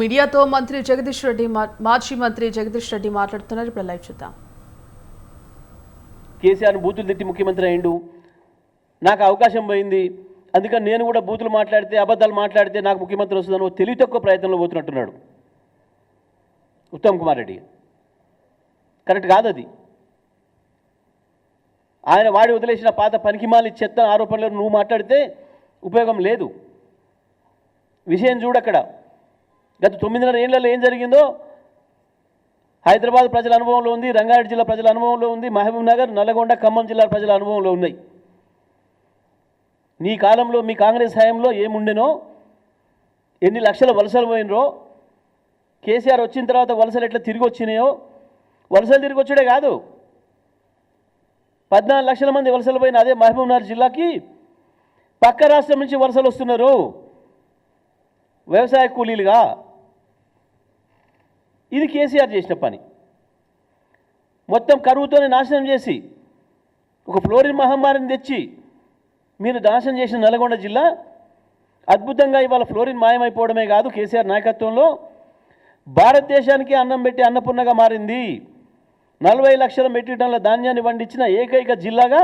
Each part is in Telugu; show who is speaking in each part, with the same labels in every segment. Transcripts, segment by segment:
Speaker 1: మీడియాతో మంత్రి జగదీష్ రెడ్డి మాజీ మంత్రి జగదీష్ రెడ్డి మాట్లాడుతున్నారు. ఇప్పుడు లైవ్ చూద్దాం.
Speaker 2: కేసీఆర్ బూతులు తిట్టి ముఖ్యమంత్రి అయ్యిండు, నాకు అవకాశం పోయింది, అందుకని నేను కూడా బూతులు మాట్లాడితే అబద్ధాలు మాట్లాడితే నాకు ముఖ్యమంత్రి వస్తుందని తెలివి తక్కువ ప్రయత్నంలో పోతున్నట్టున్నాడు ఉత్తమ్ కుమార్ రెడ్డి. కరెక్ట్ కాదు అది. ఆయన వాడి వదిలేసిన పాత పనికిమాలి చెత్త ఆరోపణలు నువ్వు మాట్లాడితే ఉపయోగం లేదు. విషయం చూడక్కడ గత 9.5 ఏళ్లలో ఏం జరిగిందో హైదరాబాద్ ప్రజల అనుభవంలో ఉంది, రంగారెడ్డి జిల్లా ప్రజల అనుభవంలో ఉంది, మహబూబ్ నగర్, నల్లగొండ, ఖమ్మం జిల్లా ప్రజల అనుభవంలో ఉన్నాయి. నీ కాలంలో మీ కాంగ్రెస్ హయాంలో ఏముండెనో, ఎన్ని లక్షల వలసలు పోయినరో, కేసీఆర్ వచ్చిన తర్వాత వలసలు ఎట్లా తిరిగి వచ్చినాయో, వలసలు తిరిగి వచ్చాడే కాదు 14 లక్షల మంది వలసలు పోయిన అదే మహబూబ్ నగర్ జిల్లాకి పక్క రాష్ట్రం నుంచి వలసలు వస్తున్నారు వ్యవసాయ కూలీలుగా. ఇది కేసీఆర్ చేసిన పని. మొత్తం కరువుతోనే నాశనం చేసి ఒక ఫ్లోరిన్ మహమ్మారిని తెచ్చి మీరు నాశనం చేసిన నల్గొండ జిల్లా అద్భుతంగా ఇవాళ ఫ్లోరిన్ మాయమైపోవడమే కాదు, కేసీఆర్ నాయకత్వంలో భారతదేశానికి అన్నం పెట్టి అన్నపూర్ణగా మారింది. 40 లక్షల మెట్రిక్ టన్నుల ధాన్యాన్ని పండించిన ఏకైక జిల్లాగా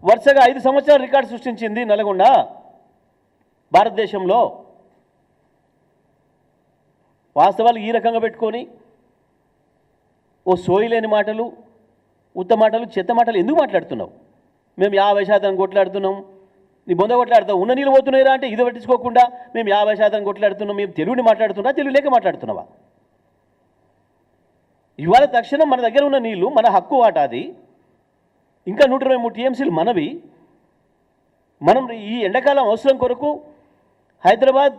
Speaker 2: వరుసగా 5 సంవత్సరాలు రికార్డు సృష్టించింది నల్గొండ భారతదేశంలో. వాస్తవాలు ఈ రకంగా పెట్టుకొని ఓ సోయిలేని మాటలు, ఉత్త మాటలు, చెత్త మాటలు ఎందుకు మాట్లాడుతున్నావు? మేము 50% కొట్లాడుతున్నాం, నీ బొంద కొట్లాడుతావు, ఉన్న నీళ్ళు పోతున్నాయిరా అంటే ఇది పట్టించుకోకుండా మేము 50% కొట్లాడుతున్నాం, మేము తెలుగుని మాట్లాడుతున్నా, తెలుగు లేక మాట్లాడుతున్నావా? ఇవాళ తక్షణం మన దగ్గర ఉన్న నీళ్లు మన హక్కు వాటాది, ఇంకా 123 టీఎంసీలు మనవి. మనం ఈ ఎండాకాలం అవసరం కొరకు హైదరాబాద్,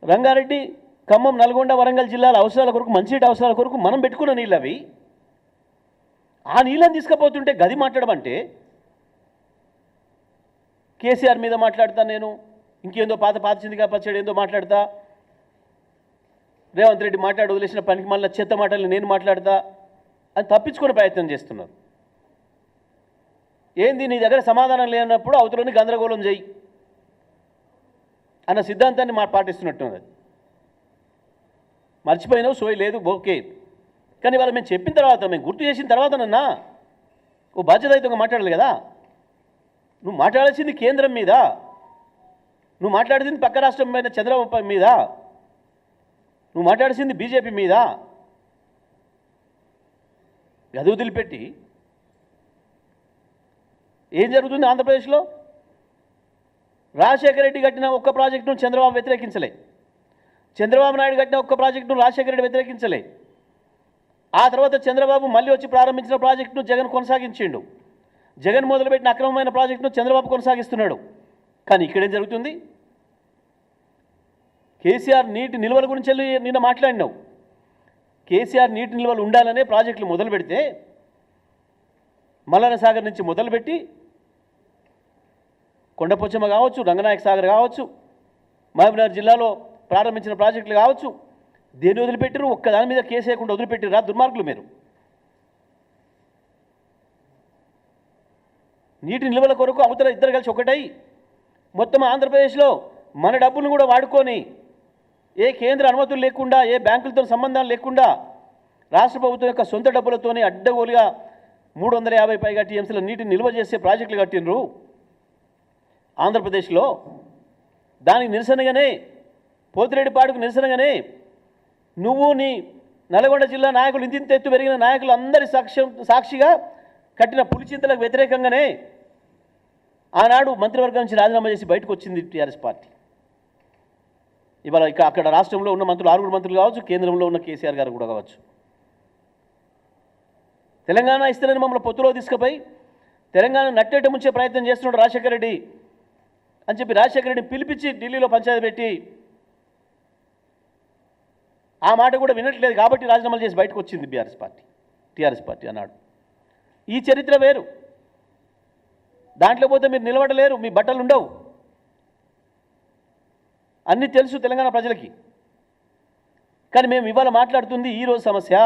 Speaker 2: రంగారెడ్డి, ఖమ్మం, నల్గొండ, వరంగల్ జిల్లాల అవసరాల కొరకు, మంచినీటి అవసరాల కొరకు మనం పెట్టుకున్న నీళ్ళు అవి. ఆ నీళ్ళని తీసుకుపోతుంటే గది మాట్లాడడం అంటే కేసీఆర్ మీద మాట్లాడతా, నేను ఇంకేందో పాత చిందిగా పచ్చడి ఏందో మాట్లాడతా, రేవంత్ రెడ్డి మాట్లాడి వదిలేసిన పనికి మళ్ళీ చెత్త మాటలు నేను మాట్లాడతా అని తప్పించుకునే ప్రయత్నం చేస్తున్నారు. ఏంది నీ దగ్గర సమాధానం లేనప్పుడు అవతలని గందరగోళం చేయి అన్న సిద్ధాంతాన్ని పాటిస్తున్నట్టున్నది. మర్చిపోయినావు, సోయి లేదు, ఓకే. కానీ వాళ్ళు మేము చెప్పిన తర్వాత, మేము గుర్తు చేసిన తర్వాత నన్నా ఓ బాధ్యతాయుతంగా మాట్లాడాలి కదా. నువ్వు మాట్లాడాల్సింది కేంద్రం మీద, నువ్వు మాట్లాడాల్సింది పక్క రాష్ట్రం పైన చంద్రబాబు మీద, నువ్వు మాట్లాడాల్సింది బీజేపీ మీద. గది వదిలిపెట్టి ఏం జరుగుతుంది ఆంధ్రప్రదేశ్లో? రాజశేఖర రెడ్డి కట్టిన ఒక్క ప్రాజెక్టును చంద్రబాబు వ్యతిరేకించలే, చంద్రబాబు నాయుడు కట్టిన ఒక్క ప్రాజెక్టును రాజశేఖర రెడ్డి వ్యతిరేకించలే. ఆ తర్వాత చంద్రబాబు మళ్ళీ వచ్చి ప్రారంభించిన ప్రాజెక్టును జగన్ కొనసాగించిండు. జగన్ మొదలుపెట్టిన అక్రమమైన ప్రాజెక్టును చంద్రబాబు కొనసాగిస్తున్నాడు. కానీ ఇక్కడేం జరుగుతుంది? కేసీఆర్ నీటి నిల్వల గురించి నిన్న మాట్లాడినావు. కేసీఆర్ నీటి నిల్వలు ఉండాలనే ప్రాజెక్టులు మొదలు పెడితే, మల్లన్న సాగర్ నుంచి మొదలుపెట్టి కొండపోచమ్మ కావచ్చు, రంగనాయక సాగర్ కావచ్చు, మహబూబ్నగర్ జిల్లాలో ప్రారంభించిన ప్రాజెక్టులు కావచ్చు, దేన్ని వదిలిపెట్టారు? ఒక్కదాని మీద కేసు వేయకుండా వదిలిపెట్టారా దుర్మార్గులు మీరు? నీటి నిల్వల కొరకు అవతల ఇద్దరు కలిసి ఒకటై మొత్తం ఆంధ్రప్రదేశ్లో మన డబ్బులను కూడా వాడుకొని, ఏ కేంద్ర అనుమతులు లేకుండా, ఏ బ్యాంకులతో సంబంధాలు లేకుండా, రాష్ట్ర ప్రభుత్వం యొక్క సొంత డబ్బులతోనే అడ్డగోలుగా 350 పైగా టీఎంసీల నీటిని నిల్వ చేసే ప్రాజెక్టులు కట్టినరు ఆంధ్రప్రదేశ్లో. దానికి నిరసనగానే, పోతిరెడ్డిపాడుకు నిరసనగానే నువ్వు నీ నల్గొండ జిల్లా నాయకులు, ఇంతింత ఎత్తు పెరిగిన నాయకులు అందరి సాక్షిగా కట్టిన పులిచింతలకు వ్యతిరేకంగానే ఆనాడు మంత్రివర్గం నుంచి రాజీనామా చేసి బయటకు వచ్చింది టీఆర్ఎస్ పార్టీ. ఇవాళ అక్కడ రాష్ట్రంలో ఉన్న మంత్రులు 6 మంత్రులు కావచ్చు, కేంద్రంలో ఉన్న కేసీఆర్ గారు కూడా కావచ్చు. తెలంగాణ ఇస్తారని మమ్మల్ని పొత్తులో తీసుకుపోయి తెలంగాణ నట్టేట ముంచే ప్రయత్నం చేస్తున్నాడు రాజశేఖర రెడ్డి అని చెప్పి రాజశేఖర రెడ్డిని పిలిపించి ఢిల్లీలో పంచాయతీ పెట్టి ఆ మాట కూడా వినట్లేదు కాబట్టి రాజీనామాలు చేసి బయటకు వచ్చింది టీఆర్ఎస్ పార్టీ అన్నాడు. ఈ చరిత్ర వేరు. దాంట్లో పోతే మీరు నిలబడలేరు, మీ బట్టలు ఉండవు. అన్నీ తెలుసు తెలంగాణ ప్రజలకి. కానీ మేము ఇవాళ మాట్లాడుతుంది ఈరోజు సమస్య.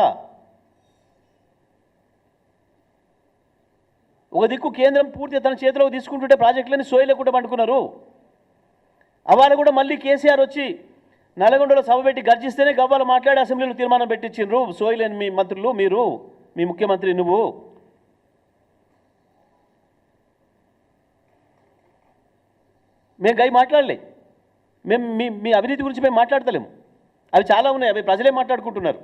Speaker 2: ఒక దిక్కు కేంద్రం పూర్తిగా తన చేతిలోకి తీసుకుంటుంటే ప్రాజెక్టులని సోయి లేకుండా పండుకున్నారు. అవాళ కూడా మళ్ళీ కేసీఆర్ వచ్చి నల్గొండలో సభ పెట్టి గర్జిస్తేనే గవ్వాలు మాట్లాడి అసెంబ్లీలో తీర్మానం పెట్టించిండ్రు సోయలేని మీ మంత్రులు, మీరు, మీ ముఖ్యమంత్రి నువ్వు. మేము గై మాట్లాడలే, మేము మీ మీ అవినీతి గురించి మేము మాట్లాడతలేము. అవి చాలా ఉన్నాయి, అవి ప్రజలే మాట్లాడుకుంటున్నారు.